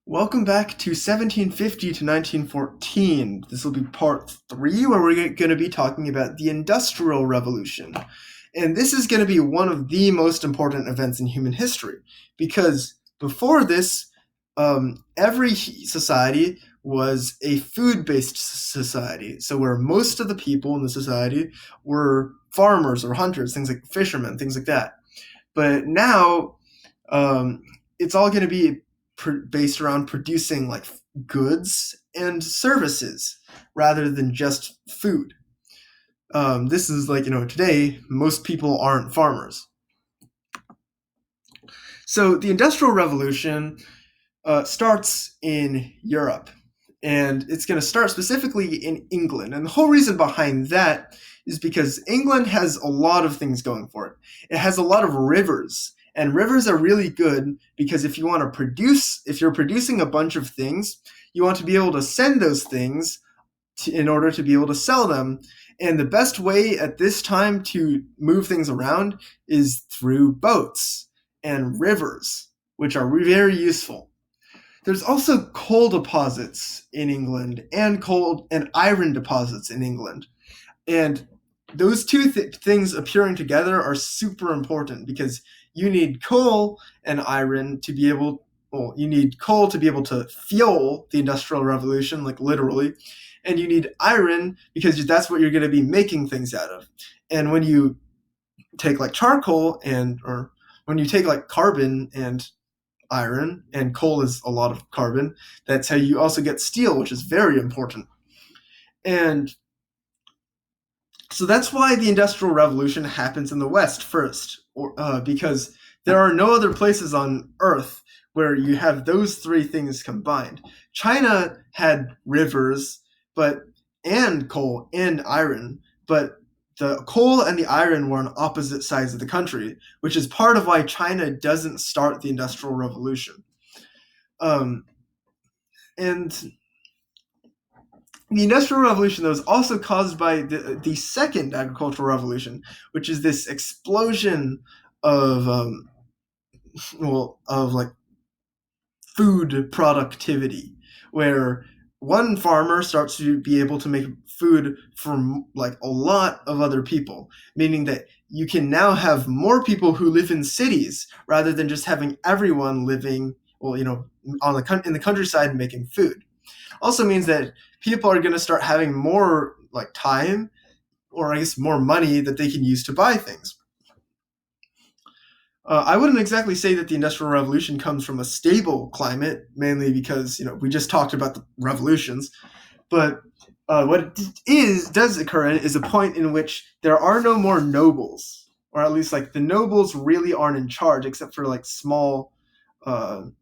Welcome back to 1750 to 1914. This will be part three, where we're going to be talking about the Industrial Revolution. And this is going to be one of the most important events in human history because before this, every society was a food based society. So, where most of the people in the society were farmers or hunters, things like fishermen, things like that. But now, um, it's all going to be based around producing like goods and services rather than just food. This is like, today, most people aren't farmers. So the Industrial Revolution starts in Europe, and it's going to start specifically in England. And the whole reason behind that is because England has a lot of things going for it. It has a lot of rivers, and rivers are really good because if you're producing a bunch of things, you want to be able to send those things in order to be able to sell them. And the best way at this time to move things around is through boats and rivers, which are very useful. There's also coal deposits in England and coal and iron deposits in England. And those two things appearing together are super important because you need coal and iron to be able well, you need coal to be able to fuel the Industrial Revolution, like literally, and you need iron because that's what you're going to be making things out of. And when you take like charcoal or when you take like carbon and iron, and coal is a lot of carbon. That's how you also get steel, which is very important. And so that's why the Industrial Revolution happens in the West first, because there are no other places on Earth where you have those three things combined. China had rivers, and coal and iron, but the coal and the iron were on opposite sides of the country, which is part of why China doesn't start the Industrial Revolution. Um, and the Industrial Revolution, though, is also caused by the second agricultural revolution, which is this explosion of like food productivity, where one farmer starts to be able to make food for like a lot of other people, meaning that you can now have more people who live in cities rather than just having everyone living, in the countryside making food. Also means that people are going to start having more like time, or I guess more money that they can use to buy things. I wouldn't exactly say that the Industrial Revolution comes from a stable climate, mainly because we just talked about the revolutions. But what does occur in is a point in which there are no more nobles, or at least like the nobles really aren't in charge, except for like small, or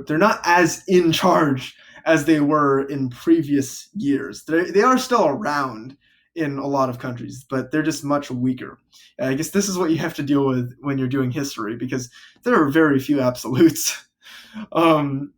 they're not as in charge as they were in previous years. They are still around in a lot of countries, but they're just much weaker. I guess this is what you have to deal with when you're doing history, because there are very few absolutes. um,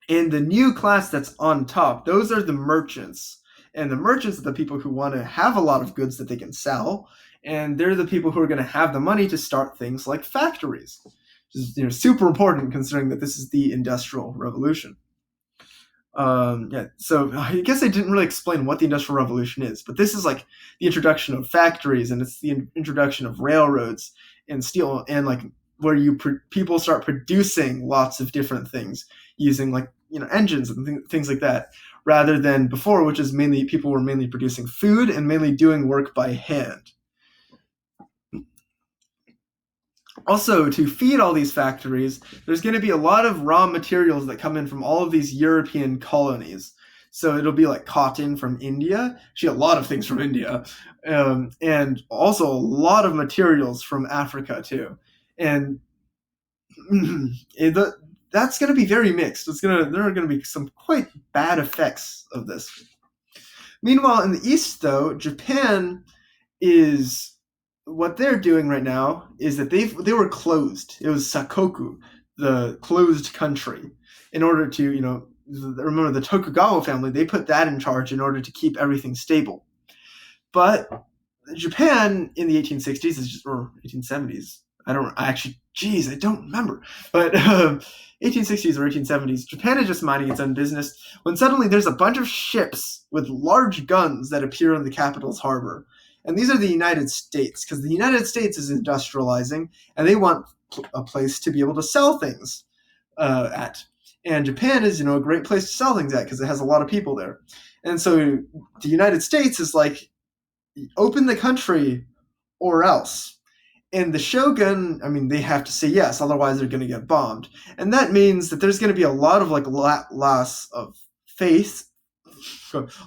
and the new class that's on top, those are the merchants. And the merchants are the people who want to have a lot of goods that they can sell. And they're the people who are going to have the money to start things like factories, which is super important considering that this is the Industrial Revolution. So I guess I didn't really explain what the Industrial Revolution is, but this is like the introduction of factories, and it's the introduction of railroads and steel, and like where people start producing lots of different things using like engines and things like that, rather than before, which is mainly people were mainly producing food and mainly doing work by hand. Also, to feed all these factories, there's going to be a lot of raw materials that come in from all of these European colonies. So it'll be like cotton from India, actually a lot of things from India, and also a lot of materials from Africa too. And that's going to be very mixed. There are going to be some quite bad effects of this. Meanwhile, in the East, though, Japan is what they're doing right now is that they were closed. It was Sakoku, the closed country, in order to remember the Tokugawa family. They put that in charge in order to keep everything stable. But Japan in the 1860s or 1870s, I don't remember. But 1860s or 1870s, Japan is just minding its own business when suddenly there's a bunch of ships with large guns that appear in the capital's harbor. And these are the United States, because the United States is industrializing and they want a place to be able to sell things at. And Japan is, a great place to sell things at because it has a lot of people there. And so the United States is like, open the country or else. And the shogun, they have to say yes, otherwise they're going to get bombed. And that means that there's going to be a lot of loss of faith,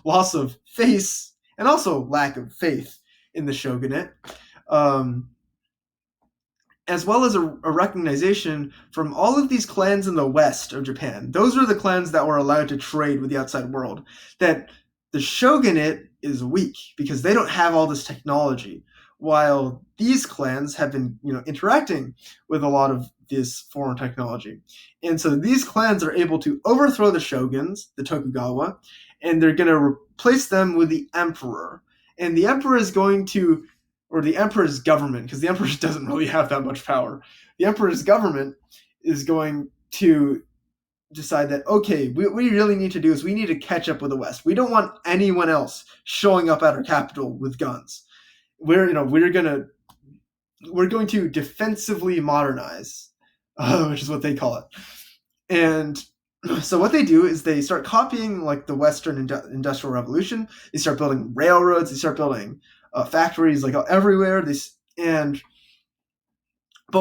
loss of face, and also lack of faith in the shogunate, as well as a recognition from all of these clans in the west of Japan. Those were the clans that were allowed to trade with the outside world. That the shogunate is weak because they don't have all this technology, while these clans have been, interacting with a lot of this foreign technology. And so these clans are able to overthrow the shoguns, the Tokugawa, and they're going to replace them with the emperor. And the emperor is going to, or the emperor's government, because the emperor doesn't really have that much power. The emperor's government is going to decide that, okay, what we really need to do is we need to catch up with the West. We don't want anyone else showing up at our capital with guns. We're going to defensively modernize, which is what they call it. And so what they do is they start copying like the Western Industrial Revolution. They start building railroads. They start building factories like everywhere. But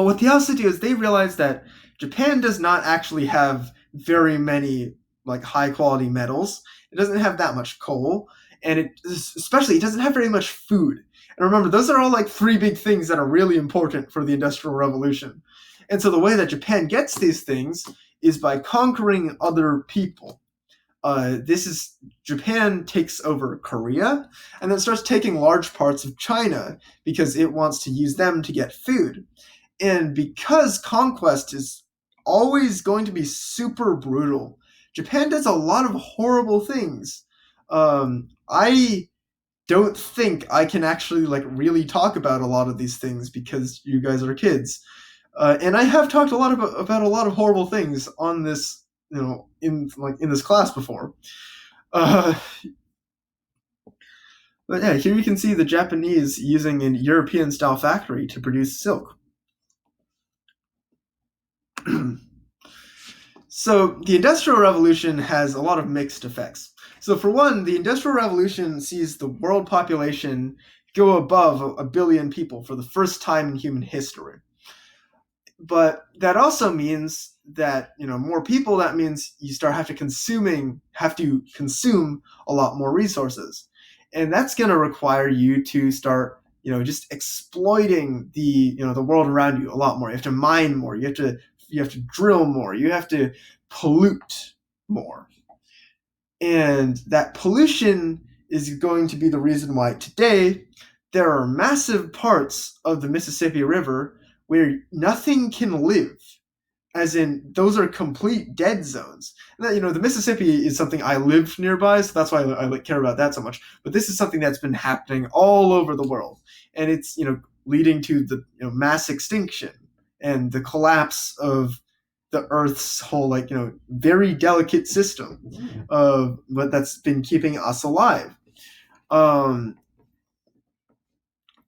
what they also do is they realize that Japan does not actually have very many like high quality metals. It doesn't have that much coal, and it doesn't have very much food. And remember, those are all like three big things that are really important for the Industrial Revolution. And so the way that Japan gets these things is by conquering other people. Japan takes over Korea and then starts taking large parts of China because it wants to use them to get food. And because conquest is always going to be super brutal, Japan does a lot of horrible things. I don't think I can actually like really talk about a lot of these things because you guys are kids. And I have talked a lot about a lot of horrible things on this, in this class before. But yeah, here you can see the Japanese using an European style factory to produce silk. So the Industrial Revolution has a lot of mixed effects. So for one, the Industrial Revolution sees the world population go above 1 billion people for the first time in human history. But that also means that, more people, that means you have to consume a lot more resources. And that's going to require you to start, just exploiting the world around you a lot more. You have to mine more. You have to drill more. You have to pollute more. And that pollution is going to be the reason why today there are massive parts of the Mississippi River where nothing can live, as in those are complete dead zones. And that, the Mississippi is something I live nearby, so that's why I care about that so much. But this is something that's been happening all over the world, and it's leading to the mass extinction and the collapse of the Earth's whole very delicate system of what that's been keeping us alive. And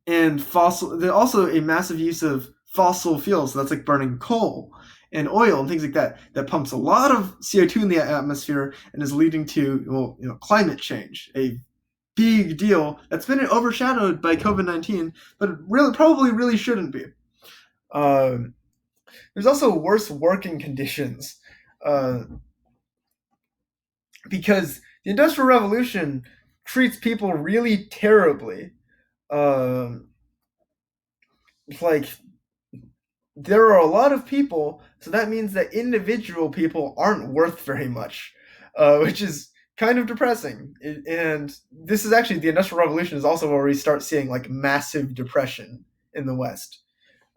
there's also a massive use of fossil fuels. So that's like burning coal and oil and things like that. That pumps a lot of CO2 in the atmosphere and is leading to climate change, a big deal that's been overshadowed by COVID-19, but probably really shouldn't be. There's also worse working conditions because the Industrial Revolution treats people really terribly. There are a lot of people, so that means that individual people aren't worth very much, which is kind of depressing. And this is actually, the Industrial Revolution is also where we start seeing massive depression in the West.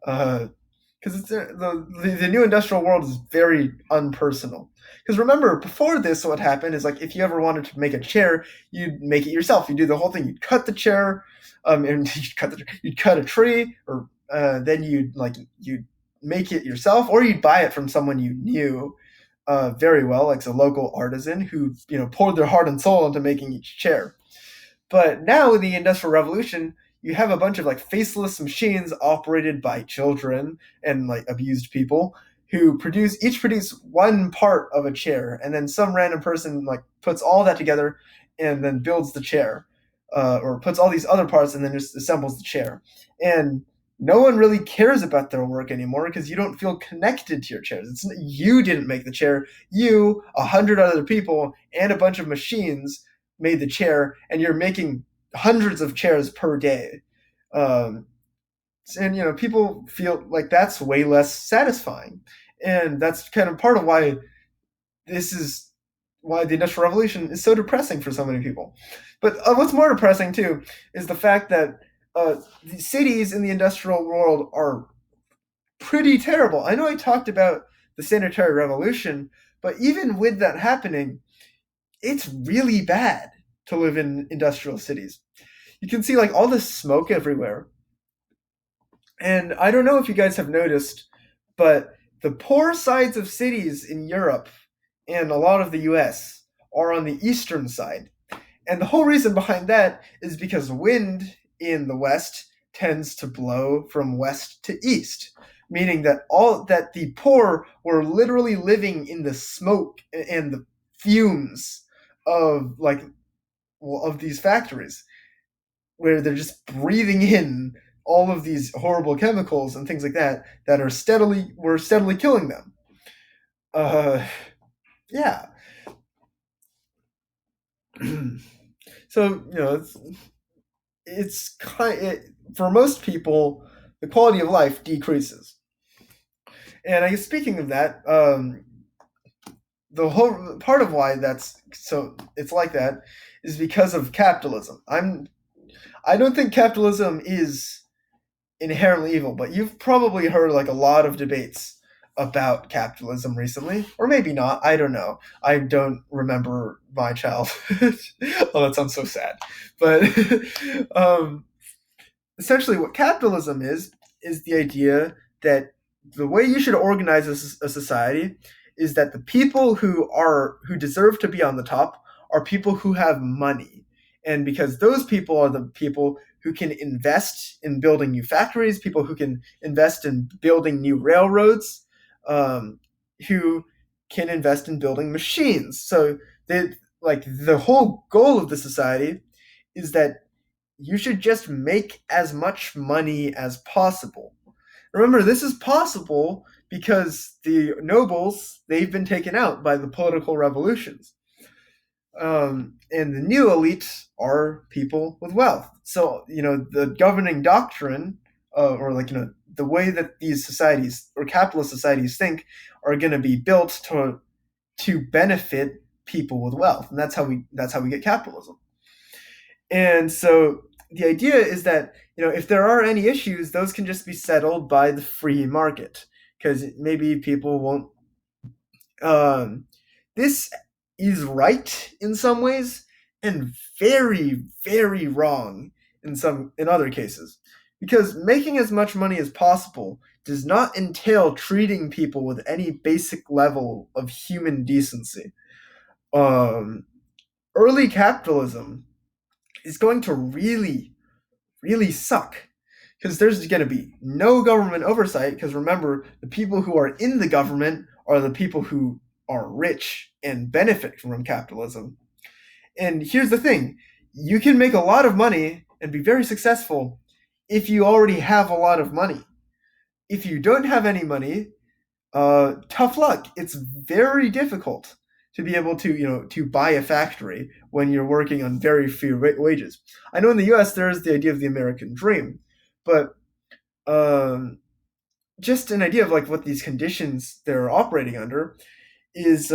Because the new industrial world is very unpersonal. Because remember, before this, what happened is if you ever wanted to make a chair, you'd make it yourself. You do the whole thing. You'd cut the chair, and you'd cut a tree or then you'd make it yourself, or you'd buy it from someone you knew very well, like a local artisan who poured their heart and soul into making each chair. But now in the Industrial Revolution, you have a bunch of like faceless machines operated by children and like abused people who produce one part of a chair, and then some random person like puts all that together and then builds the chair, or puts all these other parts and then just assembles the chair. And no one really cares about their work anymore because you don't feel connected to your chairs. You didn't make the chair. You, 100 other people, and a bunch of machines made the chair, and you're making hundreds of chairs per day. Um, and people feel like that's way less satisfying, and that's kind of part of why this is why the Industrial Revolution is so depressing for so many people. But what's more depressing too is the fact that the cities in the industrial world are pretty terrible. I know I talked about the sanitary revolution, but even with that happening, it's really bad to live in industrial cities. You can see like all this smoke everywhere. And I don't know if you guys have noticed, but the poor sides of cities in Europe and a lot of the US are on the eastern side. And the whole reason behind that is because wind in the west tends to blow from west to east, meaning that the poor were literally living in the smoke and the fumes of of these factories, where they're just breathing in all of these horrible chemicals and things like that that were steadily killing them. Yeah. So for most people, the quality of life decreases. And I guess speaking of that, the whole part of why it's like that is because of capitalism. I don't think capitalism is inherently evil, but you've probably heard like a lot of debates about capitalism recently, or maybe not. I don't know. I don't remember my childhood. Oh, that sounds so sad. But essentially, what capitalism is the idea that the way you should organize a society is that the people who deserve to be on the top are people who have money, and because those people are the people who can invest in building new factories, people who can invest in building new railroads, who can invest in building machines. So the whole goal of the society is that you should just make as much money as possible. Remember, this is possible because the nobles, they've been taken out by the political revolutions. And the new elite are people with wealth. So, the governing doctrine, the way that these societies or capitalist societies think are going to be built to benefit people with wealth. And that's how we get capitalism. And so the idea is that, if there are any issues, those can just be settled by the free market, because maybe people won't. This is right in some ways and very, very wrong in other cases, because making as much money as possible does not entail treating people with any basic level of human decency. Early capitalism is going to really, really suck, because there's going to be no government oversight, because remember, the people who are in the government are the people who are rich and benefit from capitalism. And here's the thing, you can make a lot of money and be very successful if you already have a lot of money. If you don't have any money, tough luck. It's very difficult to be able to buy a factory when you're working on very few wages. I know in the US there's the idea of the American dream, but just an idea of like what these conditions they're operating under is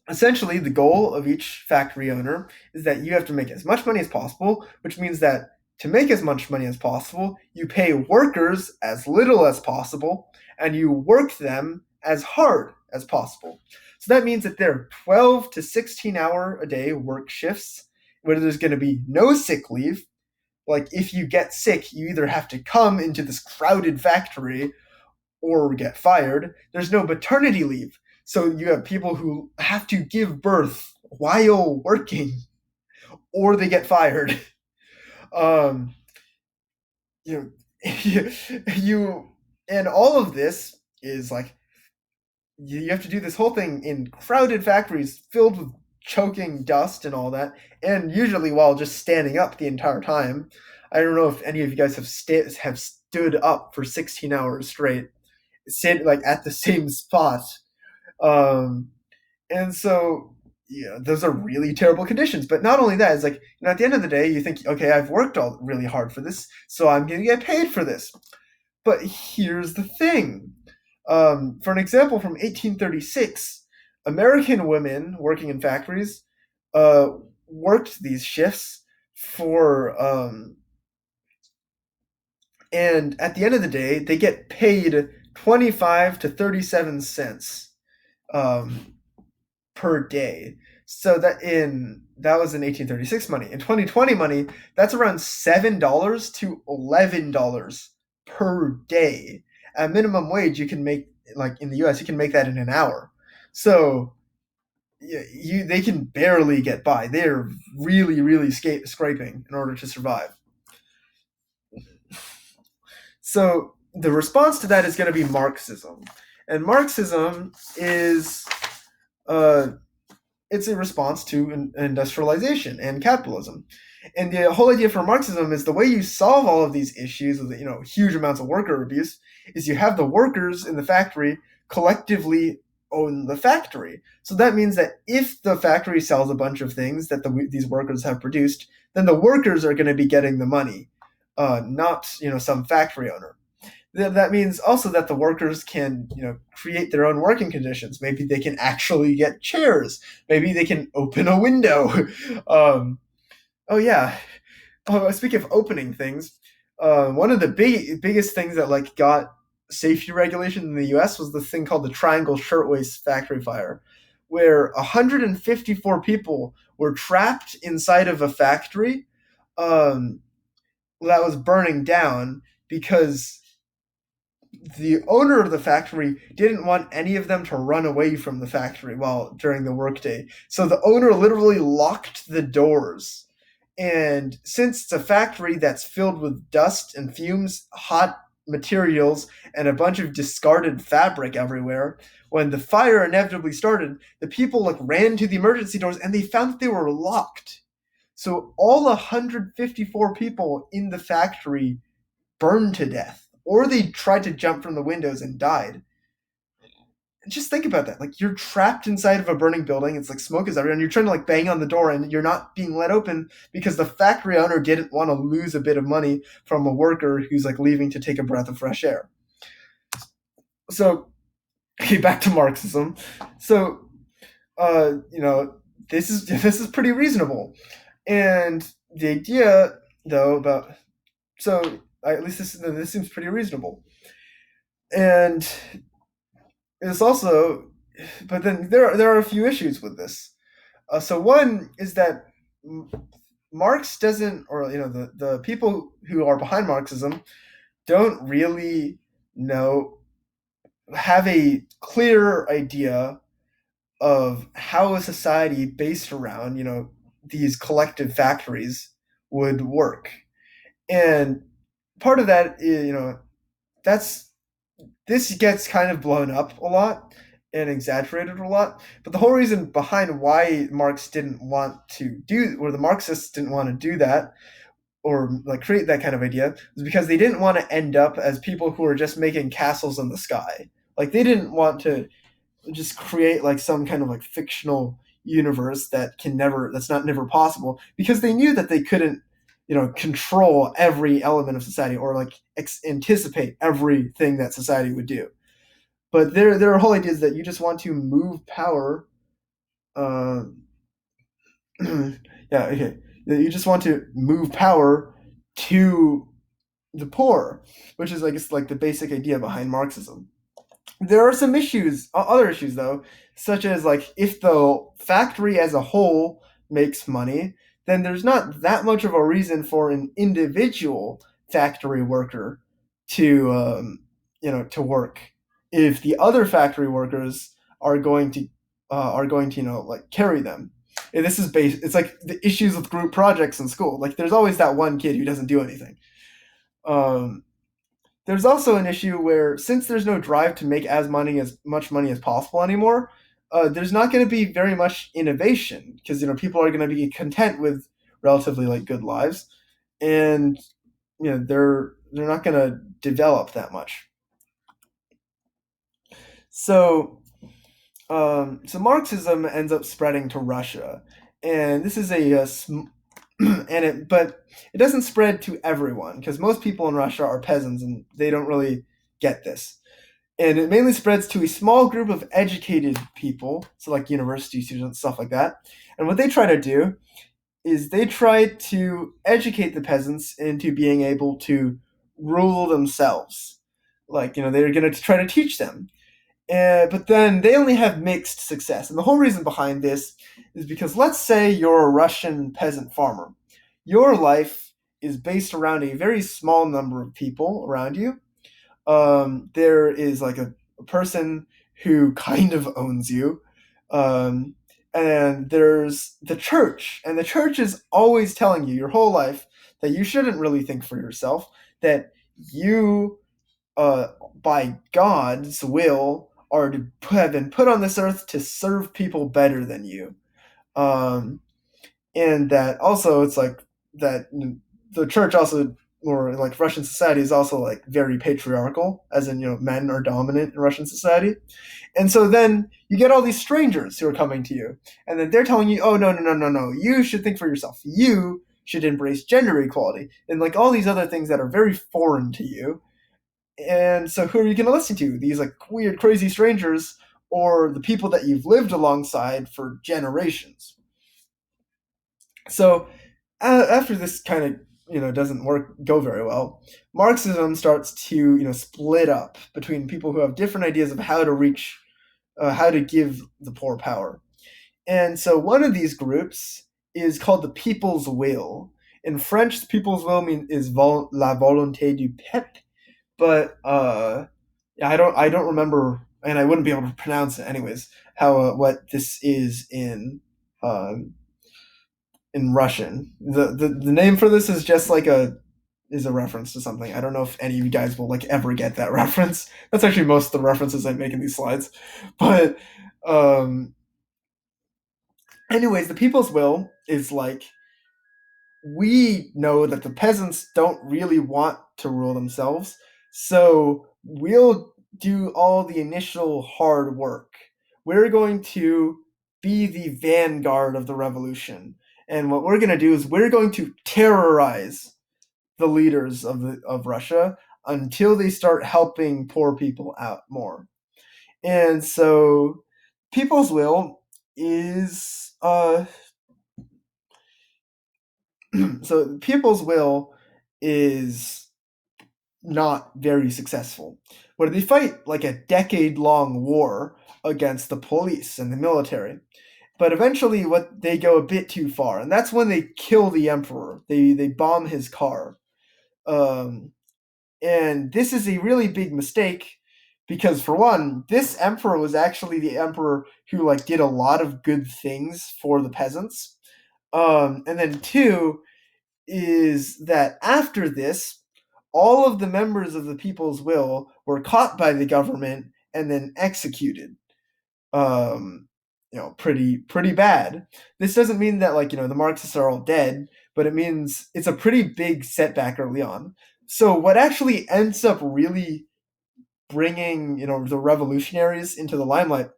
essentially the goal of each factory owner is that you have to make as much money as possible, which means that to make as much money as possible, you pay workers as little as possible, and you work them as hard as possible. So that means that there are 12 to 16 hour a day work shifts where there's going to be no sick leave, like if you get sick, you either have to come into this crowded factory or get fired. There's no maternity leave. So you have people who have to give birth while working or they get fired. Um, you know, you and all of this is like you have to do this whole thing in crowded factories filled with choking dust and all that, and usually while just standing up the entire time. I don't know if any of you guys have stood up for 16 hours straight, sit like at the same spot. Um, and so yeah, those are really terrible conditions. But not only that, it's like at the end of the day, you think, okay, I've worked all really hard for this, so I'm going to get paid for this. But here's the thing. For an example from 1836, American women working in factories uh, worked these shifts for, and at the end of the day, they get paid 25 to 37 cents um, per day. So that was in 1836 money. In 2020 money, that's around $7 to $11 per day. At minimum wage, you can make, like in the U.S., you can make that in an hour. So they can barely get by. They're really, really scraping in order to survive. So the response to that is going to be Marxism, and Marxism is uh, it's a response to industrialization and capitalism. And the whole idea for Marxism is the way you solve all of these issues with huge amounts of worker abuse is you have the workers in the factory collectively own the factory. So that means that if the factory sells a bunch of things that these workers have produced, then the workers are going to be getting the money, not some factory owner. That means also that the workers can create their own working conditions. Maybe they can actually get chairs. Maybe they can open a window. Oh yeah. Oh, speaking of opening things, one of the biggest things that got safety regulation in the U.S. was the thing called the Triangle Shirtwaist Factory Fire, where 154 people were trapped inside of a factory that was burning down because the owner of the factory didn't want any of them to run away from the factory during the workday. So the owner literally locked the doors. And since it's a factory that's filled with dust and fumes, hot materials, and a bunch of discarded fabric everywhere, when the fire inevitably started, the people ran to the emergency doors and they found that they were locked. So all 154 people in the factory burned to death, or they tried to jump from the windows and died. And just think about that. You're trapped inside of a burning building. It's smoke is everywhere, and you're trying to bang on the door, and you're not being let open because the factory owner didn't want to lose a bit of money from a worker who's leaving to take a breath of fresh air. So, okay, back to Marxism. So, this is pretty reasonable, and the idea though about at least this seems pretty reasonable. And it's also, but then there are a few issues with this. So one is that Marx doesn't, or the people who are behind Marxism don't really have a clear idea of how a society based around these collective factories would work. And part of that is, this gets kind of blown up a lot and exaggerated a lot. But the whole reason behind why Marx didn't want to or the Marxists didn't want to do that, or create that kind of idea, was because they didn't want to end up as people who are just making castles in the sky. They didn't want to just create some kind of fictional universe that's never possible, because they knew that they couldn't control every element of society or anticipate everything that society would do. But their whole idea is that you just want to move power. Yeah, okay. You just want to move power to the poor, which is I guess the basic idea behind Marxism. There are some other issues though, such as if the factory as a whole makes money, then there's not that much of a reason for an individual factory worker to to work if the other factory workers are going to like carry them. And this is based. It's like the issues with group projects in school. Like there's always that one kid who doesn't do anything. Um, there's also an issue where since there's no drive to make as much money as possible anymore, there's not going to be very much innovation because people are going to be content with relatively like good lives, and they're not going to develop that much. So so Marxism ends up spreading to Russia, and this is but it doesn't spread to everyone because most people in Russia are peasants and they don't really get this. And it mainly spreads to a small group of educated people, so like university students, stuff like that. And what they try to do is they try to educate the peasants into being able to rule themselves. Like, they're going to try to teach them. But then they only have mixed success. And the whole reason behind this is because let's say you're a Russian peasant farmer. Your life is based around a very small number of people around you. There is like a person who kind of owns you. Um, and there's the church. And the church is always telling you your whole life that you shouldn't really think for yourself, that you, by God's will, are to have been put on this earth to serve people better than you. Um, and that also it's like that the church also, or like Russian society, is also like very patriarchal, as in men are dominant in Russian society. And so then you get all these strangers who are coming to you, and then they're telling you, oh, no, no, no, no, no, you should think for yourself, you should embrace gender equality and like all these other things that are very foreign to you. And so who are you going to listen to? These like weird, crazy strangers, or the people that you've lived alongside for generations? So after this kind of doesn't go very well, Marxism starts to split up between people who have different ideas of how to give the poor power. And so one of these groups is called the People's Will. In French, the People's Will is la volonté du peuple, but yeah, I don't remember, and I wouldn't be able to pronounce it anyways. How what this is in Russian. The name for this is just like a reference to something. I don't know if any of you guys will like ever get that reference. That's actually most of the references I make in these slides. But um anyways, the People's Will is like, we know that the peasants don't really want to rule themselves, so we'll do all the initial hard work. We're going to be the vanguard of the revolution. And what we're going to do is we're going to terrorize the leaders of Russia until they start helping poor people out more. And so People's Will is so People's Will is not very successful, where they fight like a decade-long war against the police and the military. But eventually, what they go a bit too far, and that's when they kill the emperor. They bomb his car, um, and this is a really big mistake because, for one, this emperor was actually the emperor who like did a lot of good things for the peasants. And then two is that after this, all of the members of the People's Will were caught by the government and then executed. Um, pretty bad. This doesn't mean that like the Marxists are all dead, but it means it's a pretty big setback early on. So what actually ends up really bringing the revolutionaries into the limelight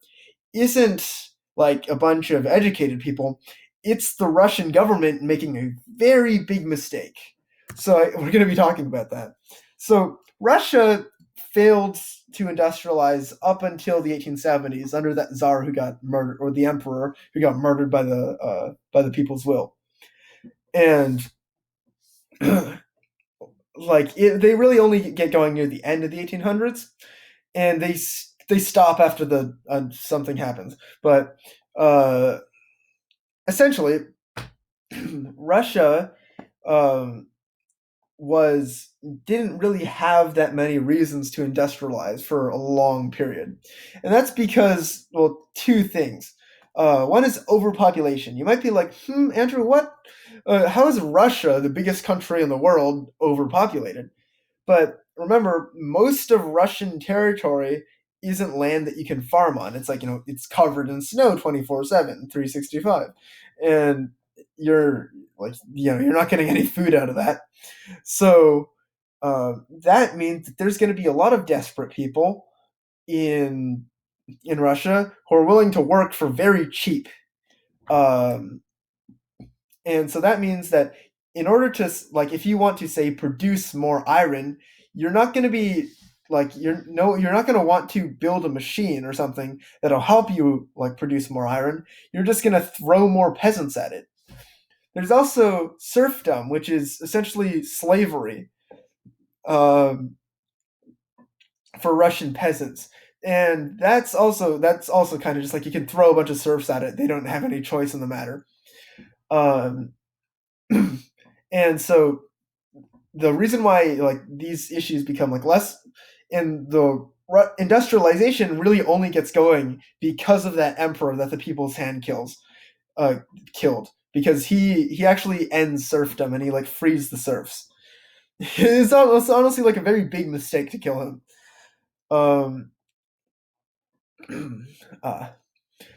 isn't like a bunch of educated people. It's the Russian government making a very big mistake. So we're going to be talking about that. So Russia failed to industrialize up until the 1870s under that czar who got murdered, or the emperor who got murdered by the People's Will. And they really only get going near the end of the 1800s, and they stop after something happens. But essentially, Russia um, was didn't really have that many reasons to industrialize for a long period, and that's because, well, two things. One is overpopulation. You might be like, Andrew, what? How is Russia, the biggest country in the world, overpopulated? But remember, most of Russian territory isn't land that you can farm on. It's like, it's covered in snow 24/7, 365. And you're like, you're not getting any food out of that. So that means that there's going to be a lot of desperate people in Russia who are willing to work for very cheap. Um, and so that means that in order to, like, if you want to, say, produce more iron, you're not going to be like, you're not going to want to build a machine or something that'll help you, like, produce more iron. You're just going to throw more peasants at it. There's also serfdom, which is essentially slavery, um, for Russian peasants. And that's also kind of just like, you can throw a bunch of serfs at it. They don't have any choice in the matter. Um, and so the reason why, like, these issues become, like, less, and the industrialization really only gets going because of that emperor that the People's Hand killed, because he actually ends serfdom, and he, like, frees the serfs. It's honestly, like, a very big mistake to kill him. Um, uh,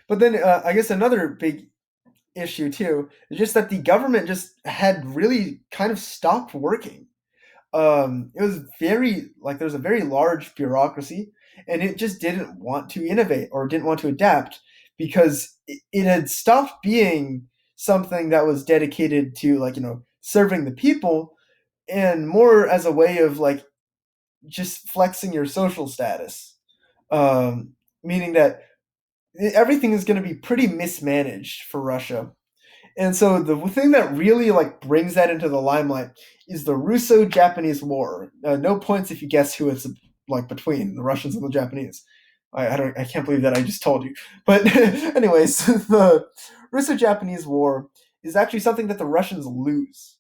but then I guess another big issue too is just that the government just had really kind of stopped working. It was very, like, there's a very large bureaucracy, and it just didn't want to innovate or didn't want to adapt, because it had stopped being something that was dedicated to, like, serving the people, and more as a way of, like, just flexing your social status. Meaning that everything is going to be pretty mismanaged for Russia. And so the thing that really, like, brings that into the limelight is the Russo-Japanese War. No points if you guess who it's, like, between the Russians and the Japanese. I can't believe that I just told you. But anyways, the Russo-Japanese War is actually something that the Russians lose,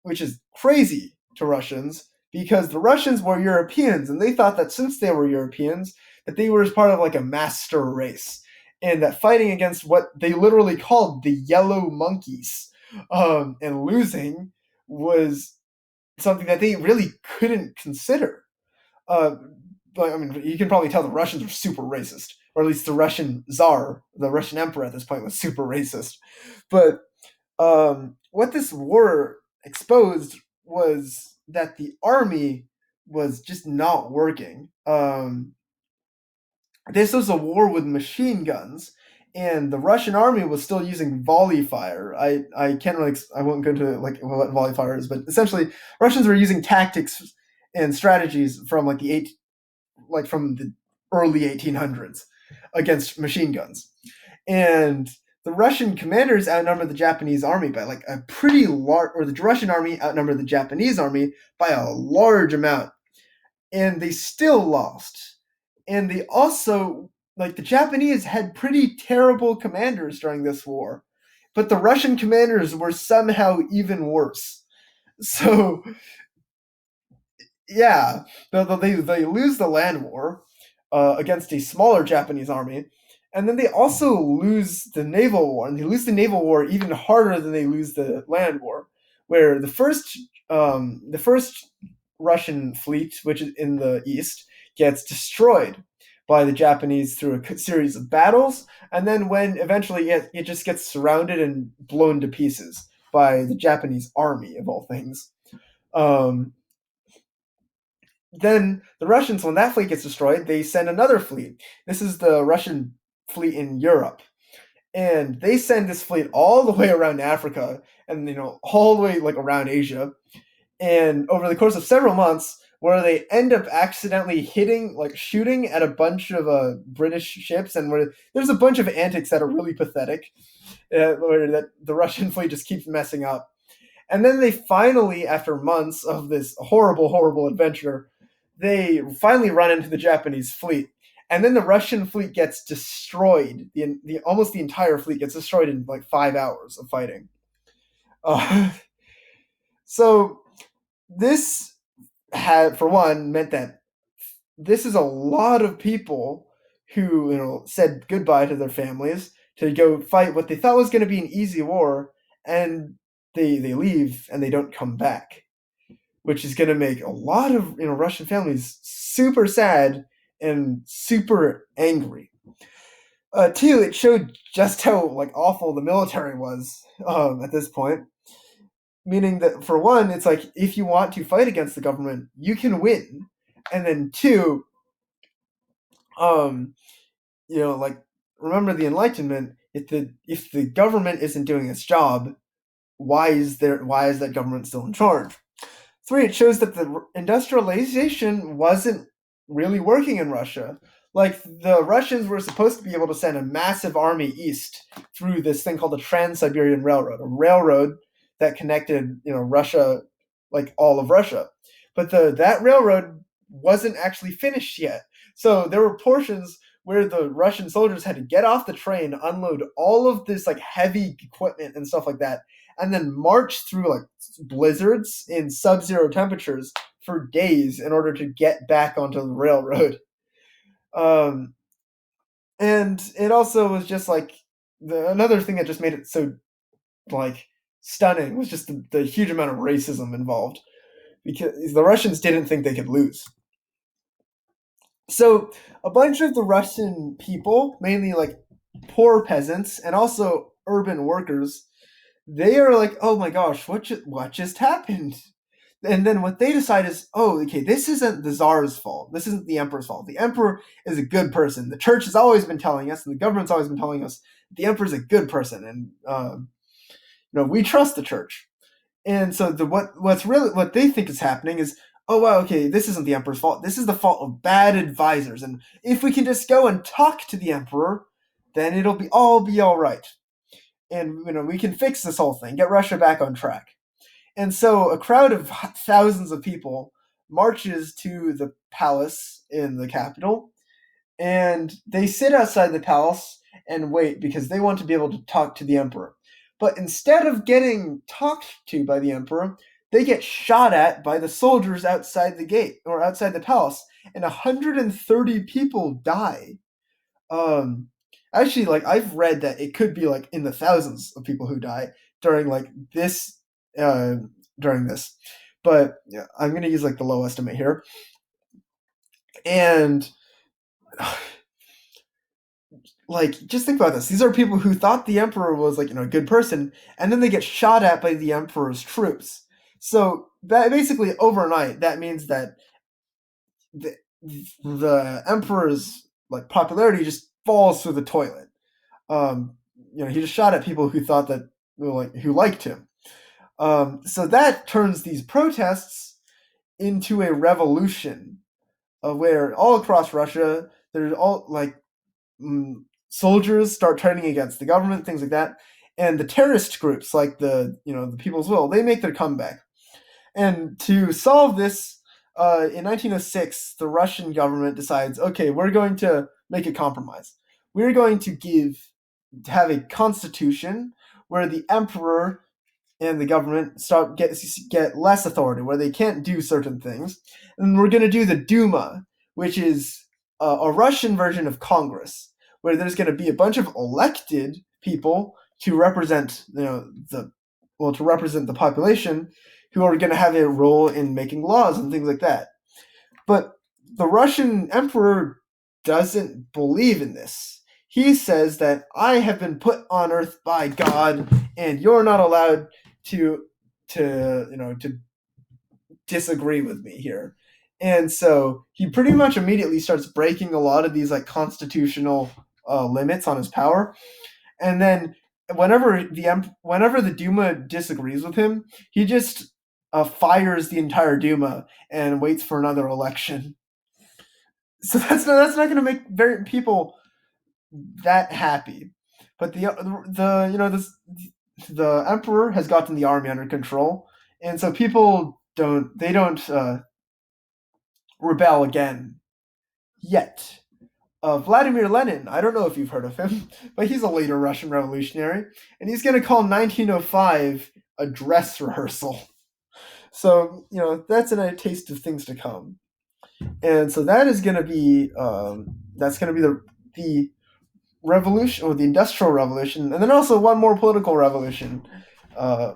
which is crazy to Russians, because the Russians were Europeans, and they thought that since they were Europeans, that they were as part of, like, a master race, and that fighting against what they literally called the Yellow Monkeys, and losing, was something that they really couldn't consider. Uh, but I mean, you can probably tell the Russians were super racist, or at least the Russian Tsar, the Russian Emperor at this point, was super racist. But what this war exposed was that the army was just not working. This was a war with machine guns, and the Russian army was still using volley fire. I can't really, I won't go into, like, what volley fire is, but essentially Russians were using tactics and strategies from, like, from the early 1800s against machine guns. And the Russian commanders outnumbered the Japanese army by, like, a pretty large, or the Russian army outnumbered the Japanese army by a large amount, and they still lost. And they also, like, the Japanese had pretty terrible commanders during this war, but the Russian commanders were somehow even worse. So yeah, they lose the land war against a smaller Japanese army, and then they also lose the naval war, and they lose the naval war even harder than they lose the land war, where the first Russian fleet, which is in the east, gets destroyed by the Japanese through a series of battles, and then when eventually it just gets surrounded and blown to pieces by the Japanese army, of all things. Um, then the Russians, when that fleet gets destroyed, they send another fleet. This is the Russian fleet in Europe. And they send this fleet all the way around Africa, and all the way, like, around Asia. And over the course of several months, where they end up accidentally hitting, like, shooting at a bunch of British ships, and where there's a bunch of antics that are really pathetic, where that the Russian fleet just keeps messing up. And then they finally, after months of this horrible, horrible adventure, they finally run into the Japanese fleet. And then the Russian fleet gets destroyed. The almost the entire fleet gets destroyed in, like, 5 hours of fighting. Uh, so this had, for one, meant that this is a lot of people who said goodbye to their families to go fight what they thought was going to be an easy war, and they leave and they don't come back, which is going to make a lot of Russian families super sad and super angry. Two, it showed just how like awful the military was at this point. Meaning that for one, it's like if you want to fight against the government, you can win, and then two, um, like remember the Enlightenment. If the government isn't doing its job, why is that government still in charge? Three, it shows that the industrialization wasn't really working in Russia. Like the Russians were supposed to be able to send a massive army east through this thing called the Trans-Siberian Railroad, a railroad that connected, Russia, like all of Russia. But that railroad wasn't actually finished yet. So there were portions where the Russian soldiers had to get off the train, unload all of this like heavy equipment and stuff like that, and then march through like blizzards in sub-zero temperatures for days in order to get back onto the railroad. Um, and it also was just like another thing that just made it so like stunning was just the huge amount of racism involved because the Russians didn't think they could lose. So a bunch of the Russian people, mainly like poor peasants and also urban workers, they are like, "Oh my gosh, what just happened?" And then what they decide is, "Oh, okay, this isn't the czar's fault. This isn't the emperor's fault. The emperor is a good person. The church has always been telling us, and the government's always been telling us, the emperor's a good person, and we trust the church." And so what they think is happening is, "Oh wow, okay, this isn't the emperor's fault. This is the fault of bad advisors. And if we can just go and talk to the emperor, then it'll be all right. And we can fix this whole thing, get Russia back on track." And so a crowd of thousands of people marches to the palace in the capital, and they sit outside the palace and wait because they want to be able to talk to the emperor. But instead of getting talked to by the emperor, they get shot at by the soldiers outside the gate or outside the palace, and 130 people die. Um, Actually, like I've read that it could be like in the thousands of people who die during like this, uh, during this. But yeah, I'm gonna use like the low estimate here, and like just think about this. These are people who thought the emperor was like a good person, and then they get shot at by the emperor's troops. So that basically overnight, that means that the, the emperor's like popularity just falls through the toilet. Um, he just shot at people who thought that who liked him. So that turns these protests into a revolution, where all across Russia there's all like soldiers start turning against the government, things like that, and the terrorist groups like the People's Will, they make their comeback. And to solve this, in 1906, the Russian government decides, okay, we're going to make a compromise. We're going to have a constitution where the emperor and the government get less authority, where they can't do certain things, and we're going to do the Duma, which is a Russian version of Congress, where there's going to be a bunch of elected people to represent to represent the population, who are going to have a role in making laws and things like that. But the Russian emperor doesn't believe in this. He says that I have been put on earth by God, and you're not allowed to disagree with me here. And so he pretty much immediately starts breaking a lot of these like constitutional limits on his power. And then whenever the Duma disagrees with him, he just fires the entire Duma and waits for another election. So that's not going to make very people that happy. But the emperor has gotten the army under control, and so people don't rebel again yet. Vladimir Lenin, I don't know if you've heard of him, but he's a later Russian revolutionary, and he's going to call 1905 a dress rehearsal. So, that's a taste of things to come. And so that is going to be the revolution, or the Industrial Revolution, and then also one more political revolution uh,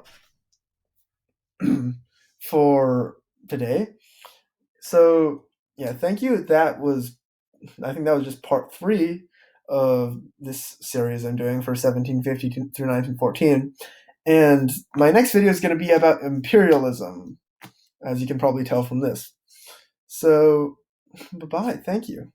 for today. So yeah, thank you. I think that was just part 3 of this series I'm doing for 1750 through 1914. And my next video is going to be about imperialism, as you can probably tell from this. So, bye-bye. Thank you.